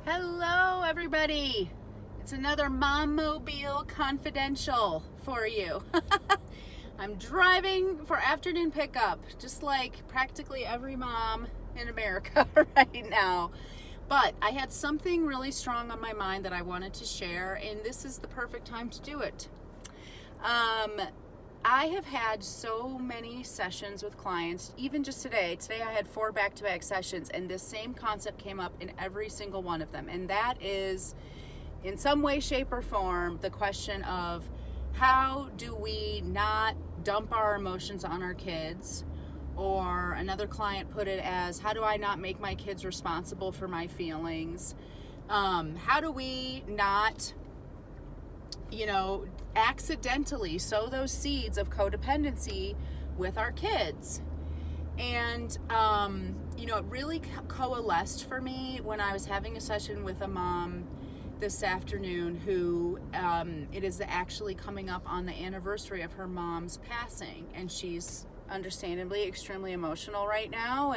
Hello, everybody. It's another Mom Mobile Confidential for you. I'm driving for afternoon pickup, just like practically every mom in America right now. But I had something really strong on my mind that I wanted to share, and this is the perfect time to do it. I have had so many sessions with clients, even just today. Today I had 4 back-to-back sessions, and this same concept came up in every single one of them. And that is, in some way, shape, or form, the question of how do we not dump our emotions on our kids? Or another client put it as, how do I not make my kids responsible for my feelings? How do we not accidentally sow those seeds of codependency with our kids? And, it really coalesced for me when I was having a session with a mom this afternoon who it is actually coming up on the anniversary of her mom's passing. And she's understandably extremely emotional right now.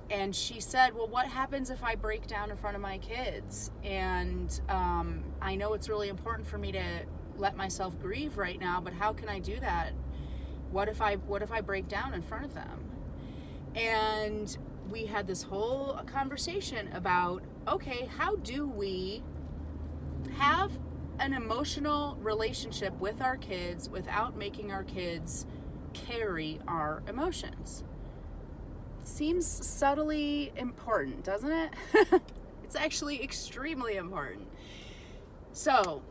And she said, well, what happens if I break down in front of my kids? And I know it's really important for me to let myself grieve right now, but how can I do that? What if I break down in front of them? And we had this whole conversation about, okay, how do we have an emotional relationship with our kids without making our kids carry our emotions? Seems subtly important, doesn't it? It's actually extremely important. So,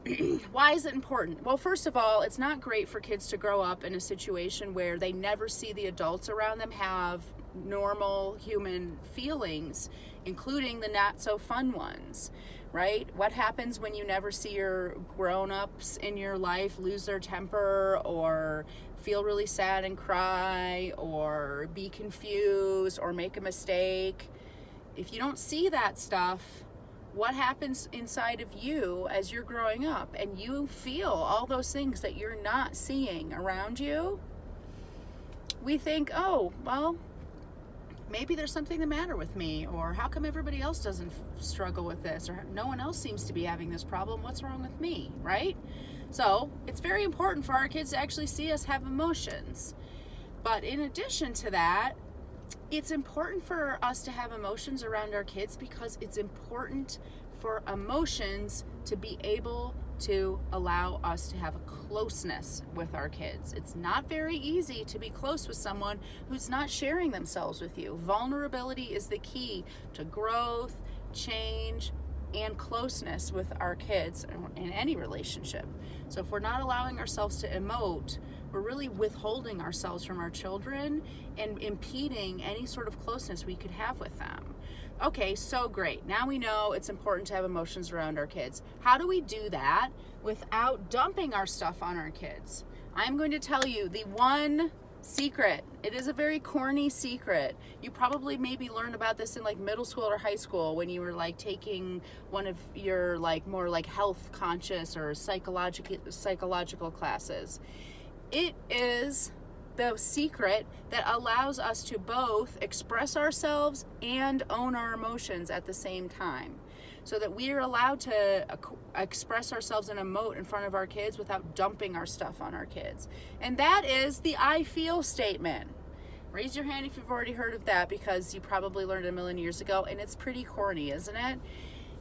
why is it important? Well, first of all, it's not great for kids to grow up in a situation where they never see the adults around them have normal human feelings, including the not so fun ones, right? What happens when you never see your grown-ups in your life lose their temper or feel really sad and cry or be confused or make a mistake? If you don't see that stuff, what happens inside of you as you're growing up and you feel all those things that you're not seeing around you? We think, oh, well, maybe there's something the matter with me, or how come everybody else doesn't struggle with this, or no one else seems to be having this problem, what's wrong with me, right? So it's very important for our kids to actually see us have emotions. But in addition to that, it's important for us to have emotions around our kids because it's important for emotions to be able to allow us to have a closeness with our kids. It's not very easy to be close with someone who's not sharing themselves with you. Vulnerability is the key to growth, change, and closeness with our kids in any relationship. So if we're not allowing ourselves to emote, we're really withholding ourselves from our children and impeding any sort of closeness we could have with them. Okay, so great. Now we know it's important to have emotions around our kids. How do we do that without dumping our stuff on our kids? I'm going to tell you the one secret. It is a very corny secret. You probably maybe learned about this in like middle school or high school when you were like taking one of your like more like health conscious or psychological classes. It is the secret that allows us to both express ourselves and own our emotions at the same time, so that we are allowed to express ourselves and emote in front of our kids without dumping our stuff on our kids. And that is the I feel statement. Raise your hand if you've already heard of that, because you probably learned it a million years ago, and it's pretty corny, isn't it?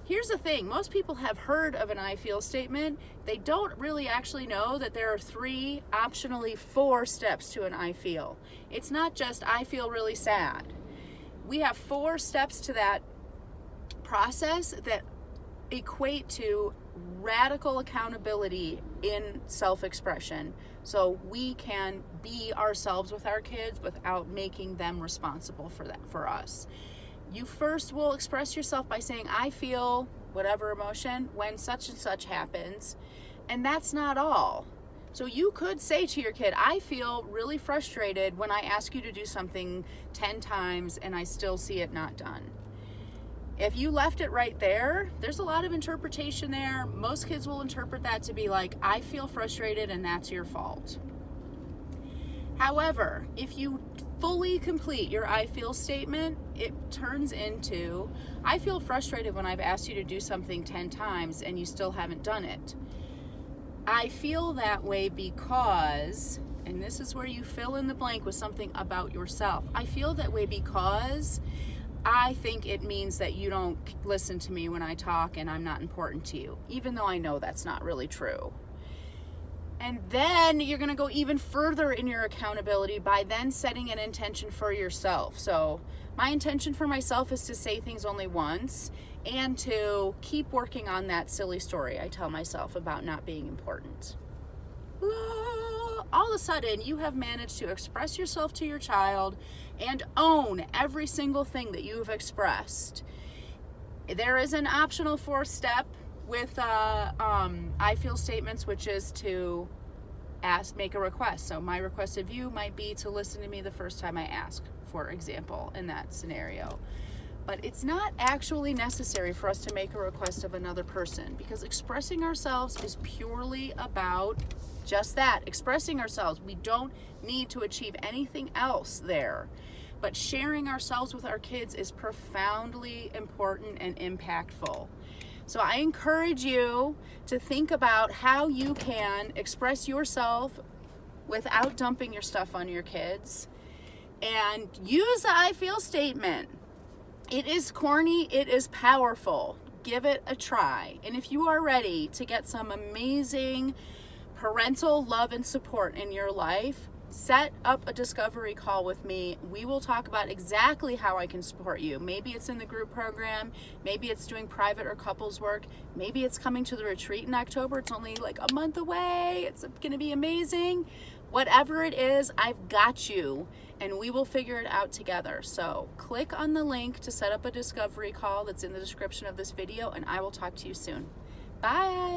Here's the thing, most people have heard of an I feel statement. They don't really actually know that there are 3, optionally 4 steps to an I feel. It's not just I feel really sad. We have 4 steps to that process that equate to radical accountability in self-expression, so we can be ourselves with our kids without making them responsible for that for us. You first will express yourself by saying, I feel whatever emotion when such and such happens. And that's not all. So you could say to your kid, I feel really frustrated when I ask you to do something 10 times and I still see it not done. If you left it right there, there's a lot of interpretation there. Most kids will interpret that to be like, I feel frustrated and that's your fault. However, if you fully complete your I feel statement, it turns into, I feel frustrated when I've asked you to do something 10 times and you still haven't done it. I feel that way because, and this is where you fill in the blank with something about yourself. I feel that way because I think it means that you don't listen to me when I talk and I'm not important to you, even though I know that's not really true. And then you're going to go even further in your accountability by then setting an intention for yourself. So my intention for myself is to say things only once and to keep working on that silly story I tell myself about not being important. All of a sudden, you have managed to express yourself to your child and own every single thing that you have expressed. There is an optional 4th step with I feel statements, which is to make a request. So my request of you might be to listen to me the first time I ask, for example, in that scenario. But it's not actually necessary for us to make a request of another person, because expressing ourselves is purely about just that, expressing ourselves. We don't need to achieve anything else there. But sharing ourselves with our kids is profoundly important and impactful. So I encourage you to think about how you can express yourself without dumping your stuff on your kids, and use the I feel statement. It is corny, it is powerful. Give it a try. And if you are ready to get some amazing parental love and support in your life, set up a discovery call with me. We will talk about exactly how I can support you. Maybe it's in the group program, maybe it's doing private or couples work, maybe it's coming to the retreat in October. It's only like a month away. It's going to be amazing. Whatever it is, I've got you, and we will figure it out together. So click on the link to set up a discovery call that's in the description of this video, and I will talk to you soon. Bye.